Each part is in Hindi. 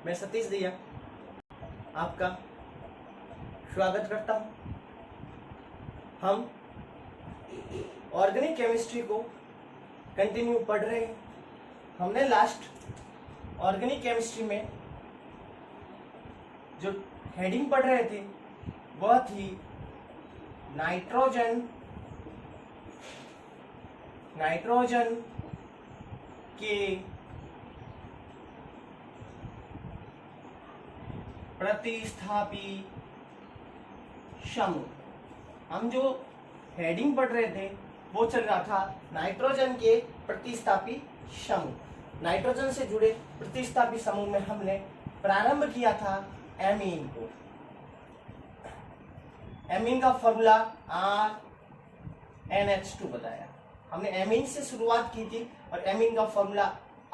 मैं सतीश दैया आपका स्वागत करता हूं। हम ऑर्गेनिक केमिस्ट्री को कंटिन्यू पढ़ रहे हैं। हमने लास्ट ऑर्गेनिक केमिस्ट्री में जो हेडिंग पढ़ रहे थे वह थी नाइट्रोजन के प्रतिस्थापी समूह। हम जो हेडिंग पढ़ रहे थे वो चल रहा था नाइट्रोजन के प्रतिस्थापी समूह। नाइट्रोजन से जुड़े प्रतिस्थापी समूह में हमने प्रारंभ किया था एमीन को। एमीन का फॉर्मूला RNH2 बताया। हमने एमीन से शुरुआत की थी और एमीन का फॉर्मूला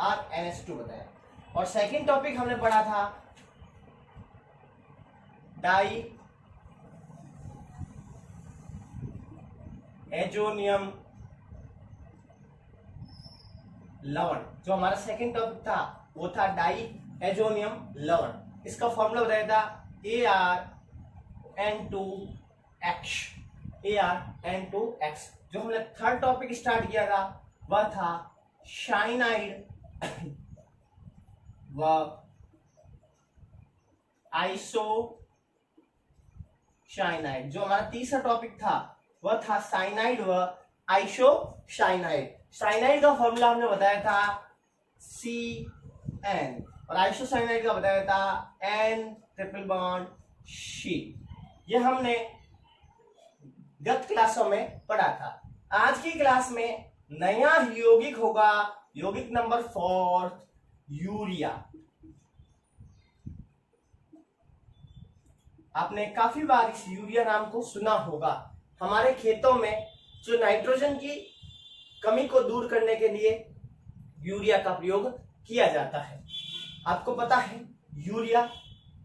RNH2 बताया। और सेकंड टॉपिक हमने पढ़ा था डाई एजोनियम लवण। जो हमारा सेकंड टॉपिक था वो था डाई एजोनियम लवण। इसका फॉर्मूला बताया था ArN2X। जो हमने थर्ड टॉपिक स्टार्ट किया था वह था साइनाइड व आइसोसाइनाइड। जो हमारा तीसरा टॉपिक था वह था साइनाइड व आइसोसाइनाइड। साइनाइड का फॉर्मूला हमने बताया था CN और आइसोसाइनाइड का बताया था N≡C। यह हमने गत क्लासों में पढ़ा था। आज की क्लास में नया यौगिक होगा, यौगिक नंबर 4 यूरिया। आपने काफी बार इस यूरिया नाम को सुना होगा। हमारे खेतों में जो नाइट्रोजन की कमी को दूर करने के लिए यूरिया का प्रयोग किया जाता है। आपको पता है यूरिया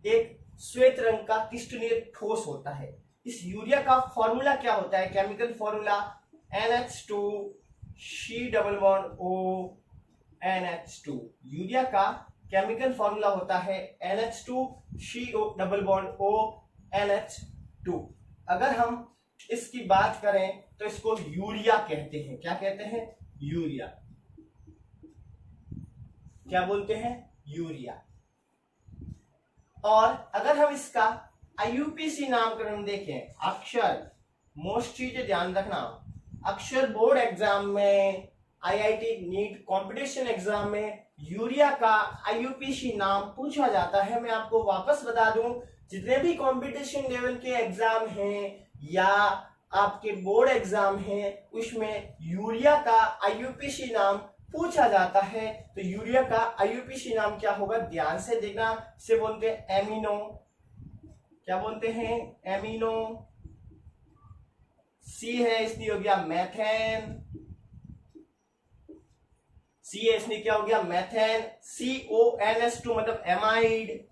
एक श्वेत रंग का क्रिस्टलीय ठोस होता है। इस यूरिया का फॉर्मूला क्या होता है? Chemical formula NH2COONH2। यूरिया का केमिकल फॉर्मूला होता है NH2COONH2। अगर हम इसकी बात करें तो इसको यूरिया कहते हैं। क्या कहते हैं? यूरिया। क्या बोलते हैं? यूरिया। और अगर हम इसका IUPAC नामकरण देखें, अक्षर, मोस्ट चीज ध्यान रखना, अक्षर बोर्ड एग्जाम में, IIT नीट कंपटीशन एग्जाम में यूरिया का IUPAC नाम पूछा जाता है। मैं आपको वापस बता दूं, जितने भी कंपटीशन लेवल के एग्जाम हैं या आपके बोर्ड एग्जाम हैं उसमें यूरिया का IUPAC नाम पूछा जाता है। तो यूरिया का IUPAC नाम क्या होगा? ध्यान से देखना। इसे बोलते हैं एमिनो। क्या बोलते हैं? एमिनो। C है इसलिए हो गया मैथेन। C है इसलिए क्या हो गया? मैथेन। CONH2 मतलब एमाइड।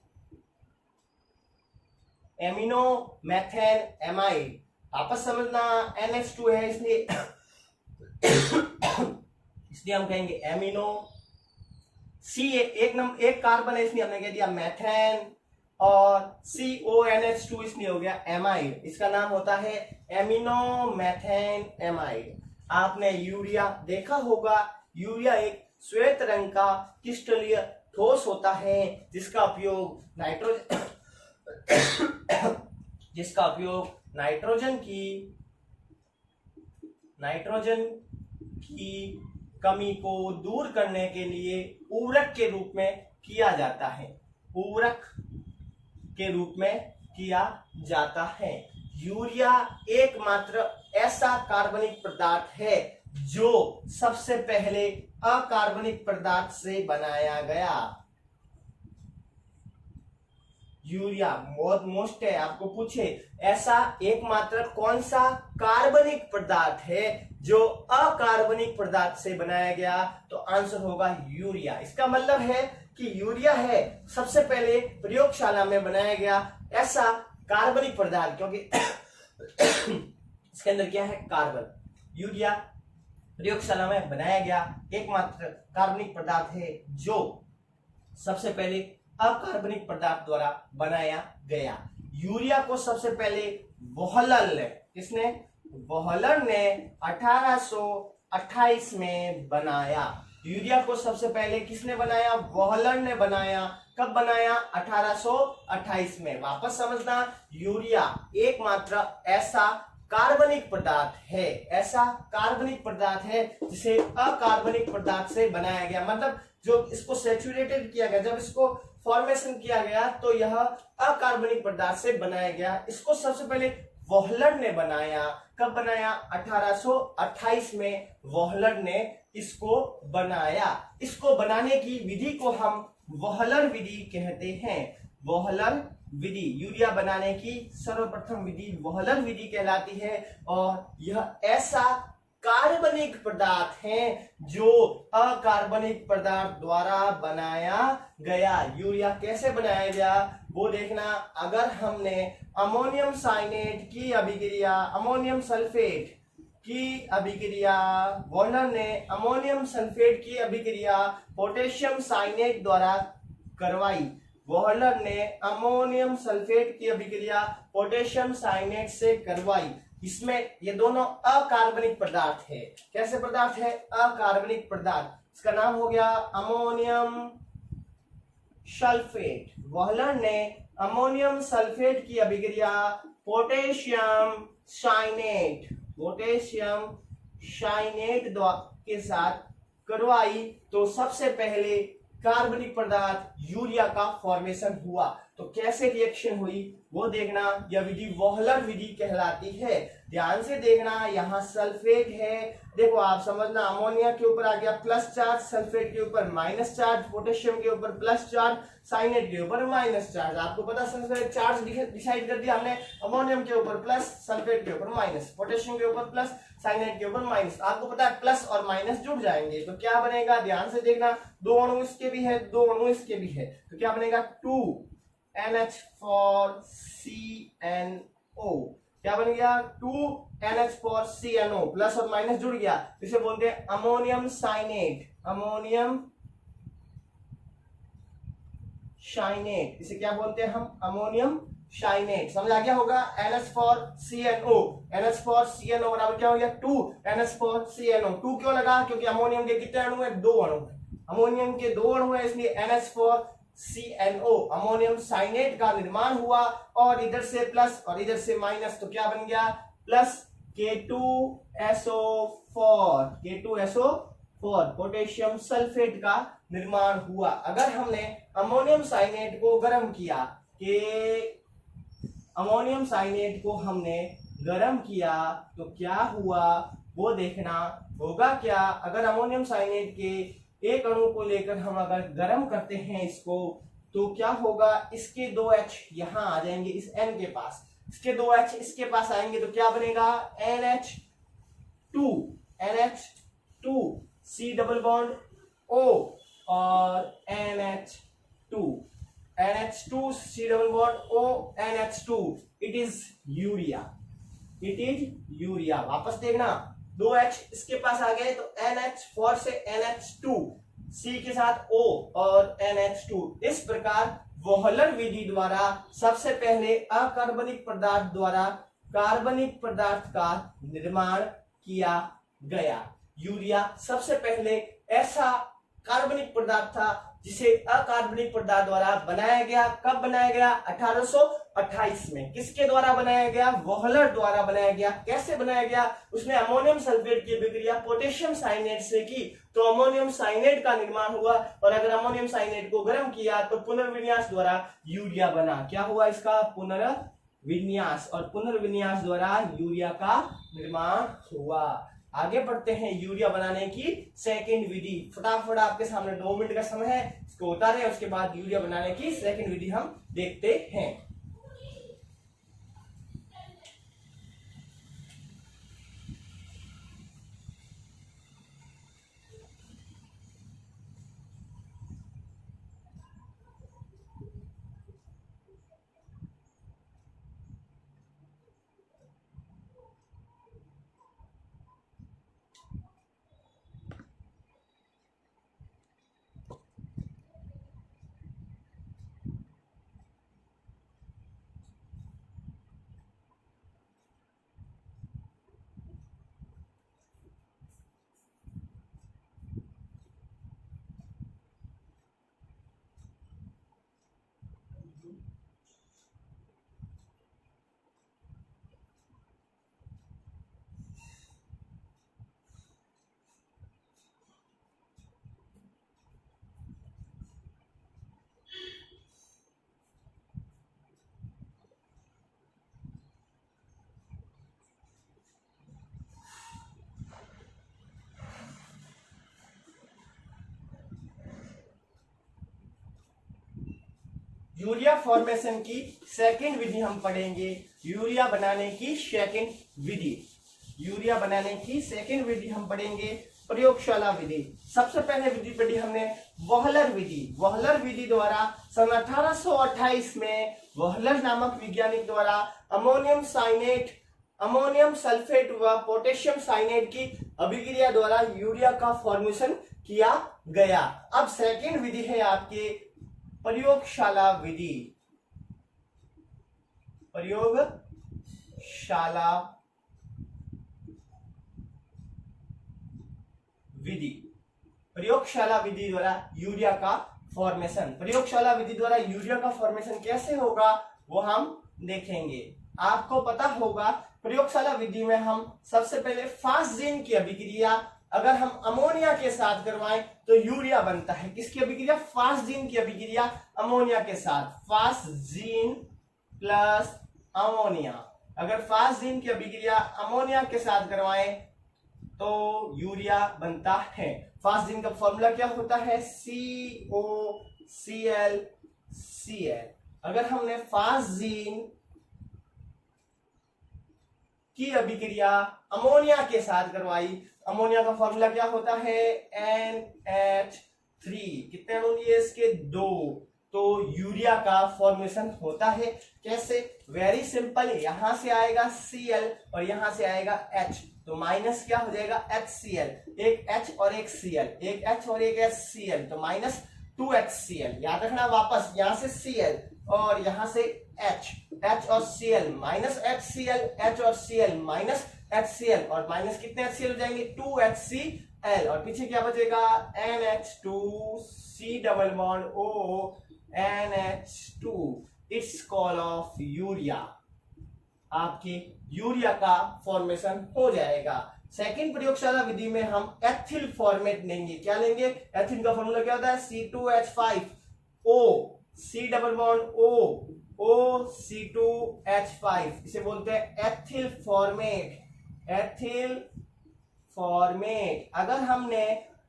Amino, methane, amide. आपस समझना। NH2 है इसलिए हम कहेंगे एमिनो। C एक कार्बन है इसलिए हमने कह दिया मैथेन। और CONH2 इसलिए हो गया एमाइड। इसका नाम होता है एमिनो मैथेन एमाइड। आपने यूरिया देखा होगा। यूरिया एक श्वेत रंग का क्रिस्टलीय ठोस होता है जिसका उपयोग नाइट्रोजन की कमी को दूर करने के लिए उर्वरक के रूप में किया जाता है। उर्वरक के रूप में किया जाता है। यूरिया एकमात्र ऐसा कार्बनिक पदार्थ है जो सबसे पहले अकार्बनिक पदार्थ से बनाया गया। यूरिया बहुत मोस्ट है। आपको पूछे ऐसा एकमात्र कौन सा कार्बनिक पदार्थ है जो अकार्बनिक पदार्थ से बनाया गया? तो आंसर होगा यूरिया। इसका मतलब है कि यूरिया है सबसे पहले प्रयोगशाला में बनाया गया ऐसा कार्बनिक पदार्थ, क्योंकि इसके अंदर क्या है? कार्बन। यूरिया प्रयोगशाला में बनाया गया एकमात्र कार्बनिक पदार्थ है जो सबसे पहले अकार्बनिक पदार्थ द्वारा बनाया गया। यूरिया को सबसे पहले वोहलर ने, किसने? वोहलर ने 1828 में बनाया। यूरिया को सबसे पहले किसने बनाया? वोहलर ने बनाया। कब बनाया? 1828 में। वापस समझना, यूरिया एकमात्र ऐसा कार्बनिक पदार्थ है, ऐसा कार्बनिक पदार्थ है जिसे अकार्बनिक पदार्थ से बनाया गया। मतलब जो इसको सैचुरेटेड किया गया, जब इसको फॉर्मेशन किया गया तो यह अकार्बनिक पदार्थ से बनाया गया। इसको सबसे पहले वोहलर ने बनाया। कब बनाया? 1828 में वोहलर ने इसको बनाया। इसको बनाने की विधि को हम वोहलर विधि कहते हैं। वोहलर विधि, यूरिया बनाने की सर्वप्रथम विधि वोहलर विधि कहलाती है। और यह ऐसा कार्बनिक पदार्थ है जो अकार्बनिक पदार्थ द्वारा बनाया गया। यूरिया कैसे बनाया गया वो देखना। अगर हमने अमोनियम साइनेट की अभिक्रिया, अमोनियम सल्फेट की अभिक्रिया, वोहलर ने अमोनियम सल्फेट की अभिक्रिया पोटेशियम साइनेट द्वारा करवाई। वोहलर ने अमोनियम सल्फेट की अभिक्रिया पोटेशियम साइनेट से करवाई। इसमें ये दोनों अकार्बनिक पदार्थ है। कैसे पदार्थ है? अकार्बनिक पदार्थ। इसका नाम हो गया अमोनियम सल्फेट। वोहलर ने अमोनियम सल्फेट की अभिक्रिया पोटेशियम साइनेट, पोटेशियम साइनेट के साथ करवाई तो सबसे पहले कार्बनिक पदार्थ यूरिया का फॉर्मेशन हुआ। तो कैसे रिएक्शन हुई वो देखना। यह विधि वोहलर विधि कहलाती है। ध्यान से देखना, यहाँ सल्फेट है, देखो आप समझना, अमोनिया के ऊपर आ गया प्लस चार्ज, सल्फेट के ऊपर माइनस चार्ज, पोटेशियम के ऊपर प्लस चार्ज, साइनेट के ऊपर माइनस चार्ज। आपको पता सल्फेट चार्ज डिसाइड कर दिया हमने, अमोनियम के ऊपर प्लस, सल्फेट के ऊपर माइनस, पोटेशियम के ऊपर प्लस, साइनेट के ऊपर माइनस। आपको पता है प्लस और माइनस जुड़ जाएंगे तो क्या बनेगा? ध्यान से देखना, दो अणु इसके भी है, दो अणु इसके भी है, तो क्या बनेगा? 2NH4CNO। क्या बन गया? 2NH4CNO। प्लस और माइनस जुड़ गया, इसे बोलते हैं अमोनियम साइनेट। अमोनियम साइनेट, इसे क्या बोलते हैं हम? Ammonium cyanate. समझ आ गया होगा? NH4CNO, NH4CNO बराबर क्या हो गया? 2NH4CNO। 2 क्यों लगा? क्योंकि अमोनियम के कितने अणु है? 2 अणु है। अमोनियम के 2 अणु है, इसलिए NH4CNO, अमोनियम साइनेट का निर्माण हुआ। और इधर से प्लस और इधर से माइनस, तो क्या बन गया? Plus K2SO4, K2SO4, potassium sulphate का निर्माण हुआ। अगर हमने अमोनियम साइनेट को गर्म किया, कि अमोनियम साइनेट को हमने गर्म किया तो क्या हुआ वो देखना। होगा क्या? अगर अमोनियम साइनेट के एक अणु को लेकर हम अगर गर्म करते हैं इसको, तो क्या होगा? इसके 2 H यहां आ जाएंगे इस N के पास, इसके 2 H इसके पास आएंगे तो क्या बनेगा? NH2, NH2, C double bond O और NH2, NH2, C double bond O, NH2, it is urea, it is urea. वापस देखना, 2 H इसके पास आ गए तो NH4 से NH2, C के साथ O और NH2। इस प्रकार वोहलर विधि द्वारा सबसे पहले अकार्बनिक पदार्थ द्वारा कार्बनिक पदार्थ का निर्माण किया गया। यूरिया सबसे पहले ऐसा कार्बनिक पदार्थ था जिसे अकार्बनिक पदार्थ द्वारा बनाया गया। कब बनाया गया? 1828 में। किसके द्वारा बनाया गया? वोहलर द्वारा बनाया गया। कैसे बनाया गया? उसने अमोनियम सल्फेट की अभिक्रिया पोटेशियम साइनेट से की तो अमोनियम साइनेट का निर्माण हुआ। और अगर अमोनियम साइनेट को गर्म किया तो पुनर्विन्यास द्वारा यूरिया बना। क्या हुआ? इसका पुनर्विन्यास, और पुनर्विन्यास द्वारा यूरिया का निर्माण हुआ। आगे बढ़ते हैं यूरिया बनाने की सेकंड विधि। फटाफट आपके सामने 2 मिनट का समय है, इसको उतारें, उसके बाद यूरिया बनाने की सेकंड विधि हम देखते हैं। यूरिया फॉर्मेशन की सेकंड विधि हम पढ़ेंगे, यूरिया बनाने की सेकंड विधि। यूरिया बनाने की सेकंड विधि हम पढ़ेंगे प्रयोगशाला विधि। सबसे पहले विधि पढ़ी हमने वॉहलर विधि। वॉहलर विधि द्वारा सन 1828 में वॉहलर नामक वैज्ञानिक द्वारा अमोनियम साइनेट, अमोनियम सल्फेट व पोटेशियम साइनेट की अभिक्रिया द्वारा यूरिया का फॉर्मेशन किया गया। अब सेकंड विधि है आपके प्रयोगशाला विधि। प्रयोगशाला विधि, प्रयोगशाला विधि द्वारा यूरिया का फॉर्मेशन। प्रयोगशाला विधि द्वारा यूरिया का फॉर्मेशन कैसे होगा वो हम देखेंगे। आपको पता होगा प्रयोगशाला विधि में हम सबसे पहले फास्जीन की अभिक्रिया अगर हम अमोनिया के साथ करवाएं तो यूरिया बनता है। किसकी अभिक्रिया? फास्जीन की अभिक्रिया अमोनिया के साथ। फास्जीन प्लस अमोनिया, अगर फास्जीन की अभिक्रिया अमोनिया के साथ करवाएं तो यूरिया बनता है। फास्जीन का फॉर्मूला क्या होता है? COCl Cl। अगर हमने फास्जीन की अभिक्रिया अमोनिया के साथ करवाई, अमोनिया का फॉर्मूला क्या होता है? NH3। कितने अणु लिए इसके? 2। तो यूरिया का फॉर्मेशन होता है। कैसे? वेरी सिंपल, यहां से आएगा Cl और यहां से आएगा H, तो माइनस क्या हो जाएगा? HCl। एक H और एक Cl, एक H और एक HCl, तो माइनस 2HCl। याद रखना, वापस यहां से Cl और यहां से H और Cl, माइनस HCl, H और Cl, माइनस HCl, और माइनस कितने HCl हो जाएंगे? 2HCl, और पीछे क्या बचेगा? NH2C double bond O NH2। It's call of urea. आपके यूरिया का फॉर्मेशन हो जाएगा। सेकंड प्रयोगशाला विधि में हम एथिल फॉर्मेट लेंगे। क्या लेंगे? एथिल का फॉर्मूला क्या होता है? C2H5O, C double bond O C2H5, इसे बोलते हैं एथिल फॉर्मेट। Ethyl format. अगर हमने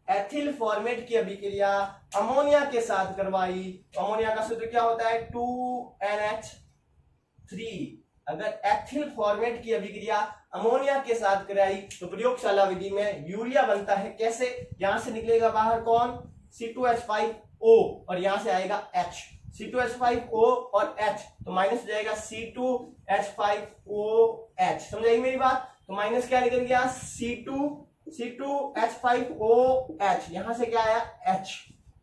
एथिल फॉर्मेट की अभिक्रिया अमोनिया के साथ करवाई, अमोनिया का सूत्र क्या होता है? 2NH3। अगर एथिल फॉर्मेट की अभिक्रिया अमोनिया के साथ कराई तो प्रयोगशाला विधि में यूरिया बनता है। कैसे? यहां से निकलेगा बाहर कौन? C2H5O, और यहां से आएगा H। C2H5O और H, तो माइनस हो जाएगा C2H5OH। समझ आई मेरी बात? तो माइनस क्या निकल गया? C2H5OH। यहां से क्या आया? H।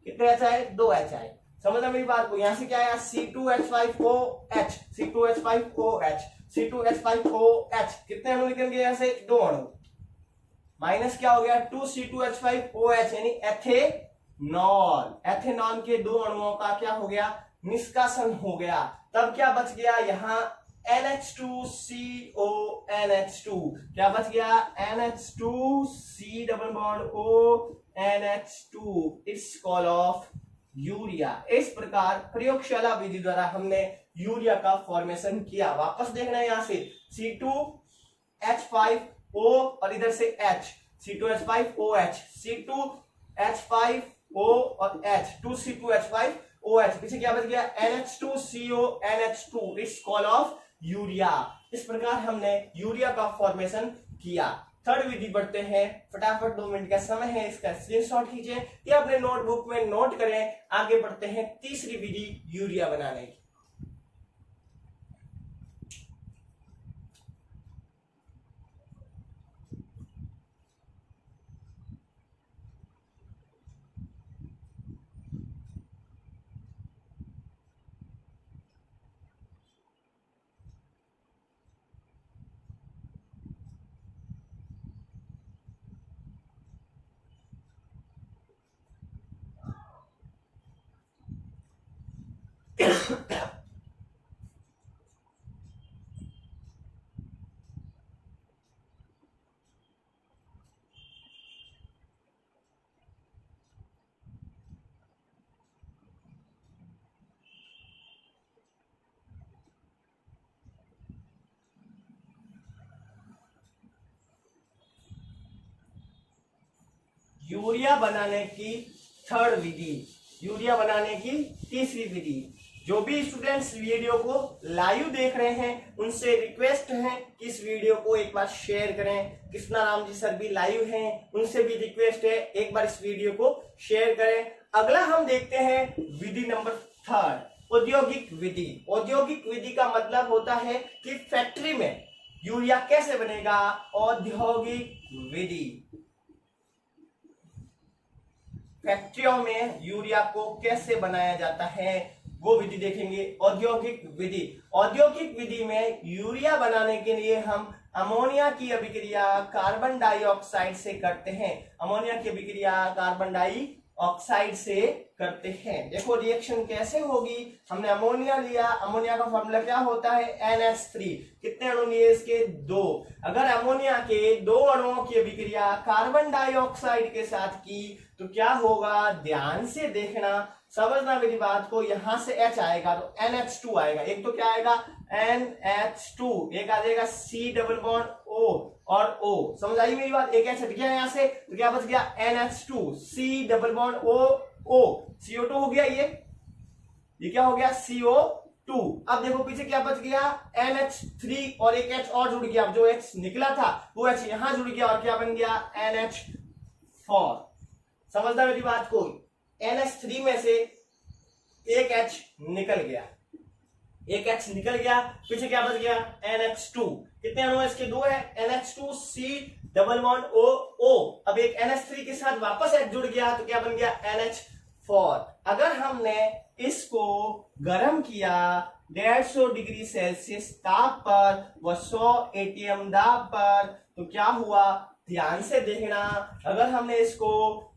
कितने H आए? 2 H आए। समझना मेरी बात को? यहां से क्या आया? C2H5OH, C2H5OH, C2H5OH। कितने अणु निकल गए? यहां से 2 अणु। माइनस क्या हो गया? 2C2H5OH, यानी एथेनॉल। एथेनॉल के 2 अणुओं का क्या हो गया? निष्कासन हो गया। तब क्या बच गया? यहां NH2CO NH2। क्या बच गया? NH2C double bond O NH2। It's call of urea. इस प्रकार प्रयोगशाला विधि द्वारा हमने यूरिया का फॉर्मेशन किया। वापस देखना है, यहां से C2H5O और इधर से H, C2H5OH, C2H5O और H, 2C2H5OH। पीछे क्या बच गया? NH2CO NH2। It's call of urea. इस प्रकार हमने यूरिया का फॉर्मेशन किया। थर्ड विधि बढ़ते हैं, फटाफट 2 मिनट का समय है, इसका स्क्रीनशॉट कीजिए या अपने नोटबुक में नोट करें। आगे बढ़ते हैं तीसरी विधि यूरिया बनाने की। यूरिया बनाने की थर्ड विधि, यूरिया बनाने की तीसरी विधि। जो भी स्टूडेंट्स वीडियो को लाइव देख रहे हैं उनसे रिक्वेस्ट है कि इस वीडियो को एक बार शेयर करें। कृष्णा राम जी सर भी लाइव हैं, उनसे भी रिक्वेस्ट है एक बार इस वीडियो को शेयर करें। अगला हम देखते हैं विधि नंबर 3, औद्योगिक विधि। औद्योगिक विधि का मतलब होता है कि फैक्ट्री में यूरिया कैसे बनेगा। औद्योगिक विधि, फैक्ट्रियों में यूरिया को कैसे बनाया जाता है वो विधि देखेंगे। औद्योगिक विधि, औद्योगिक विधि में यूरिया बनाने के लिए हम अमोनिया की अभिक्रिया कार्बन डाइऑक्साइड से करते हैं। अमोनिया की अभिक्रिया कार्बन डाइऑक्साइड से करते हैं। देखो रिएक्शन कैसे होगी। हमने अमोनिया लिया, अमोनिया का फॉर्मूला क्या होता है NH3। कितने अणु लिए इसके? 2। अगर अमोनिया के 2 अणुओं की अभिक्रिया कार्बन डाइऑक्साइड के साथ की तो क्या होगा, ध्यान से देखना, समझना मेरी बात को। यहां से H आएगा तो NH2 आएगा। एक तो क्या आएगा NH2, एक आ जाएगा C डबल बॉन्ड O और O। समझ आई मेरी बात? एक H हट गया यहां से तो क्या बच गया NH2 C double bond O CO2 हो गया। ये क्या हो गया CO2। अब देखो पीछे क्या बच गया NH3 और एक H और जुड़ गया। जो H निकला था वो H यहां जुड़ गया और क्या बन गया NH4। समझना मेरी बात को। NH3 में से एक H निकल गया, एक H निकल गया, पीछे क्या बच गया NH2। कितने अणु है इसके? 2 है। NH2 C double bond O। अब एक NH3 के साथ वापस H जुड़ गया तो क्या बन गया NH4। अगर हमने इसको गर्म किया 150 डिग्री सेल्सियस ताप पर व 100 ATM दाब पर तो क्या हुआ, ध्यान से देखना। अगर हमने इसको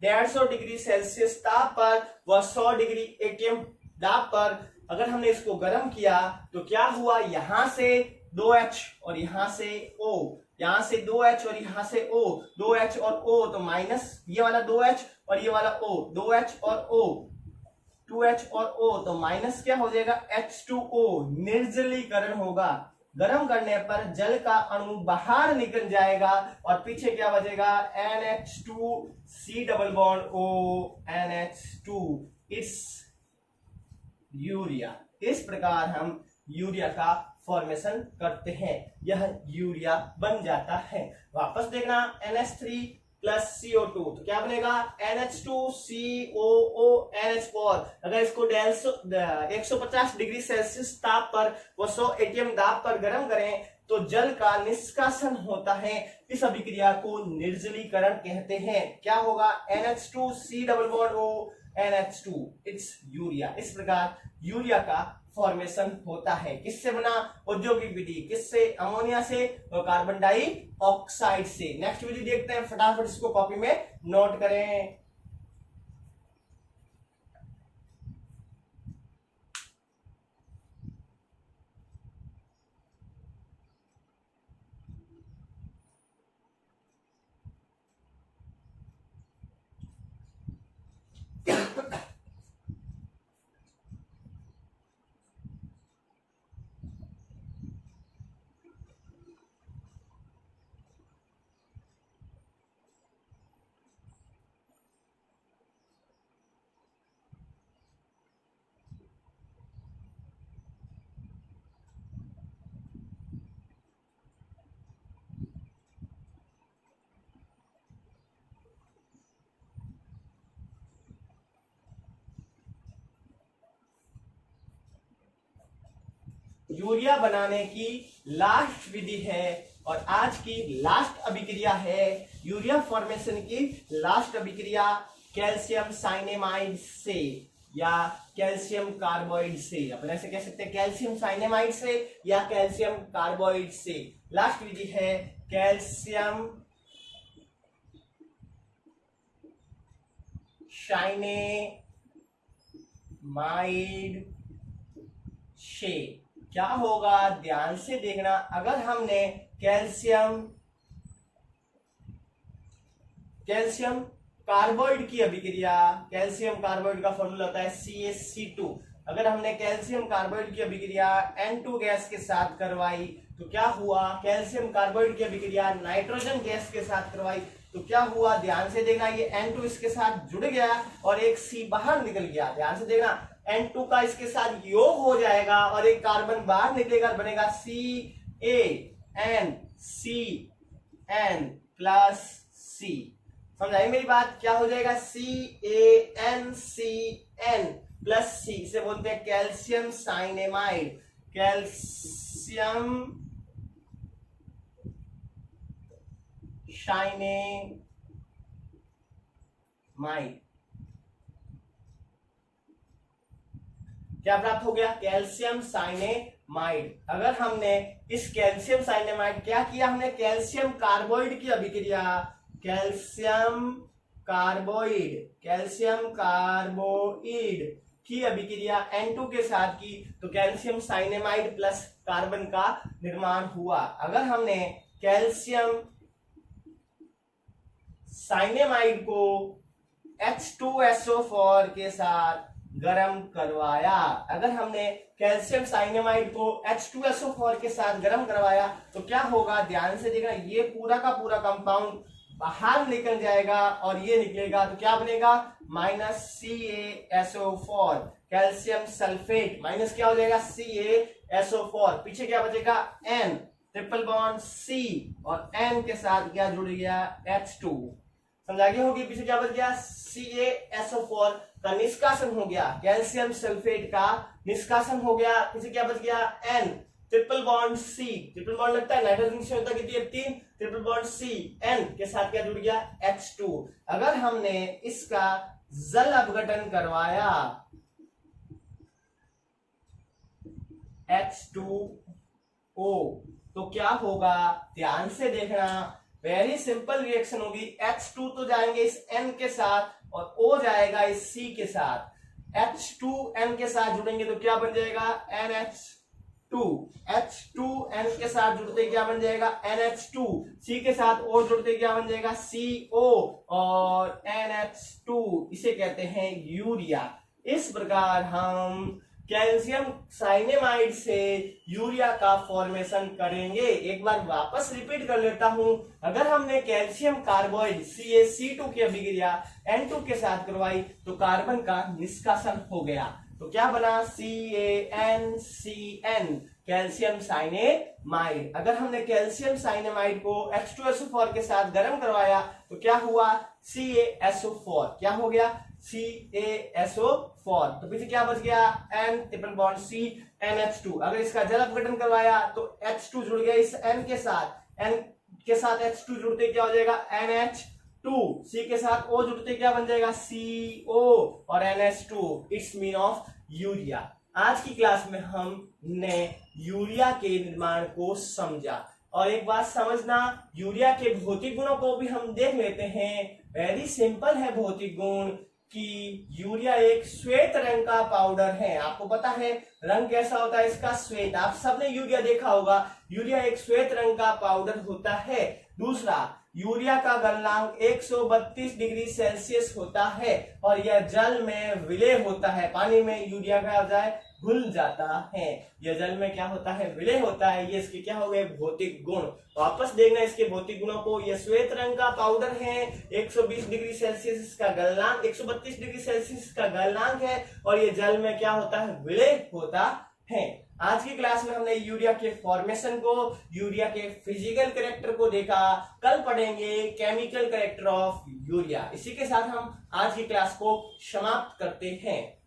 150 डिग्री सेल्सियस ताप पर व 100 डिग्री ATM दाब पर अगर हमने इसको गर्म किया तो क्या हुआ, यहां से 2H और यहां से O, यहां से 2H और यहां से O, 2H और O तो माइनस ये वाला 2H और ये वाला O, 2H और O, 2H और O तो माइनस क्या हो जाएगा H2O। निर्जलीकरण होगा। गर्म करने पर जल का अणु बाहर निकल जाएगा और पीछे क्या बचेगा NH2C double bond O NH2। It's urea. इस प्रकार हम यूरिया का फॉर्मेशन करते हैं, यह यूरिया बन जाता है। वापस देखना NH3 प्लस CO2 तो क्या बनेगा NH2COO NH4। अगर इसको 150 डिग्री सेल्सियस ताप पर व 100 ATM दाब पर गर्म करें तो जल का निष्कासन होता है। इस अभिक्रिया को निर्जलीकरण कहते हैं। क्या होगा NH2C double bond O NH2। It's urea. इस प्रकार यूरिया का फॉर्मेशन होता है। किससे बना? औद्योगिक विधि। किससे? अमोनिया से और कार्बन डाइऑक्साइड से। नेक्स्ट विधि देखते हैं, फटाफट इसको कॉपी में नोट करें। यूरिया बनाने की लास्ट विधि है और आज की लास्ट अभिक्रिया है यूरिया फॉर्मेशन की लास्ट अभिक्रिया कैल्शियम साइनेमाइड से या कैल्शियम कार्बाइड से। अपन ऐसे कह सकते हैं कैल्शियम साइनेमाइड से या कैल्शियम कार्बाइड से। लास्ट विधि है कैल्शियम साइनेमाइड से। क्या होगा, ध्यान से देखना। अगर हमने कैल्शियम कार्बाइड की अभिक्रिया, कैल्शियम कार्बाइड का फॉर्मूला होता है CaC2। अगर हमने कैल्शियम कार्बाइड की अभिक्रिया N2 गैस के साथ करवाई तो क्या हुआ, कैल्शियम कार्बाइड की अभिक्रिया नाइट्रोजन गैस के साथ करवाई तो क्या हुआ, ध्यान से देखना। ये N2 इसके साथ जुड़ गया और एक C बाहर निकल गया। ध्यान से देखना N2 का इसके साथ योग हो जाएगा और एक कार्बन बाहर निकलेगा, बनेगा CaNCN प्लस C। समझाइए मेरी बात, क्या हो जाएगा? CaNCN प्लस C, इसे बोलते हैं कैल्शियम साइनेमाइड। कैल्शियम साइनेमाइड क्या प्राप्त हो गया? Calcium cyanamide. अगर हमने इस कैल्शियम साइनेमाइड क्या किया, हमने कैल्शियम कार्बोइड की अभिक्रिया, कैल्शियम कार्बोइड की अभिक्रिया N2 के साथ की, तो कैल्शियम साइनेमाइड प्लस कार्बन का निर्माण हुआ। अगर हमने कैल्शियम साइनेमाइड को H2SO4 के साथ गर्म करवाया, अगर हमने कैल्शियम साइनेमाइड को H2SO4 के साथ गर्म करवाया तो क्या होगा? ध्यान से देखना, ये पूरा का पूरा कंपाउंड बाहर निकल जाएगा और ये निकलेगा तो क्या बनेगा? -CaSO4 कैल्शियम सल्फेट, माइनस क्या हो जाएगा? CaSO4, पीछे क्या बचेगा? N ट्रिपल बॉन्ड C और N के साथ क्या जुड़ गया? H2। समझा गया होगी? पीछे क्या बच गया? CaSO4 का निष्कासन हो गया, कैल्शियम सल्फेट का निष्कासन हो गया, पीछे क्या बच गया? N triple bond C, triple bond लगता है नाइट्रोजन से होता कितनी है? 3, ट्रिपल बॉन्ड C N के साथ क्या जुड़ गया? H2। अगर हमने इसका जल अपघटन करवाया H2O तो क्या होगा? ध्यान से देखना, वेरी सिंपल रिएक्शन होगी। H2 तो जाएंगे इस N के साथ और O जाएगा इस C के साथ। H2N के साथ जुड़ेंगे तो क्या बन जाएगा? NH2। H2N के साथ जुड़ते क्या बन जाएगा? NH2। C के साथ O जुड़ते क्या बन जाएगा? CO और NH2, इसे कहते हैं यूरिया। इस प्रकार हम कैल्शियम साइनेमाइड से यूरिया का फॉर्मेशन करेंगे। एक बार वापस रिपीट कर लेता हूं, अगर हमने कैल्शियम कार्बोइड CaC2 की अभिक्रिया N2 के साथ करवाई तो कार्बन का निष्कासन हो गया, तो क्या बना? CaNCN calcium cyanamide. अगर हमने कैल्शियम साइनेमाइड को H2SO4 के साथ गर्म करवाया तो क्या हुआ? CaSO4, क्या हो गया? CaSO4, तो पीछे क्या बच गया? N triple bond C NH2। अगर इसका जल अपघटन करवाया तो H2 जुड़ गया इस N के साथ, N के साथ H2 जुड़ते क्या हो जाएगा? NH2। C के साथ O जुड़ते क्या बन जाएगा? CO और NH2, it's mean of urea. आज की क्लास में हमने यूरिया के निर्माण को समझा, और एक बात समझना, यूरिया के भौतिक गुणों को भी हम देख लेते हैं। वेरी सिंपल है भौतिक गुण कि यूरिया एक श्वेत रंग का पाउडर है। आपको पता है रंग कैसा होता है इसका? श्वेत। आप सबने यूरिया देखा होगा, यूरिया एक श्वेत रंग का पाउडर होता है। दूसरा, यूरिया का गलनांक 132 डिग्री सेल्सियस होता है और यह जल में विलय होता है। पानी में यूरिया का जाए घुल जाता है, यह जल में क्या होता है? विलय होता है। ये इसके क्या हो गए? भौतिक गुण। वापस देखना इसके भौतिक गुणों को। यह श्वेत रंग का पाउडर है, 120 डिग्री सेल्सियस इसका गलनांक, 132 डिग्री सेल्सियस का गलनांक है और ये जल में क्या होता है? विलय होता है। आज की क्लास में हमने यूरिया के फॉर्मेशन को, यूरिया के फिजिकल कैरेक्टर को देखा। कल पढ़ेंगे केमिकल कैरेक्टर ऑफ यूरिया। इसी के साथ हम आज की क्लास को समाप्त करते हैं।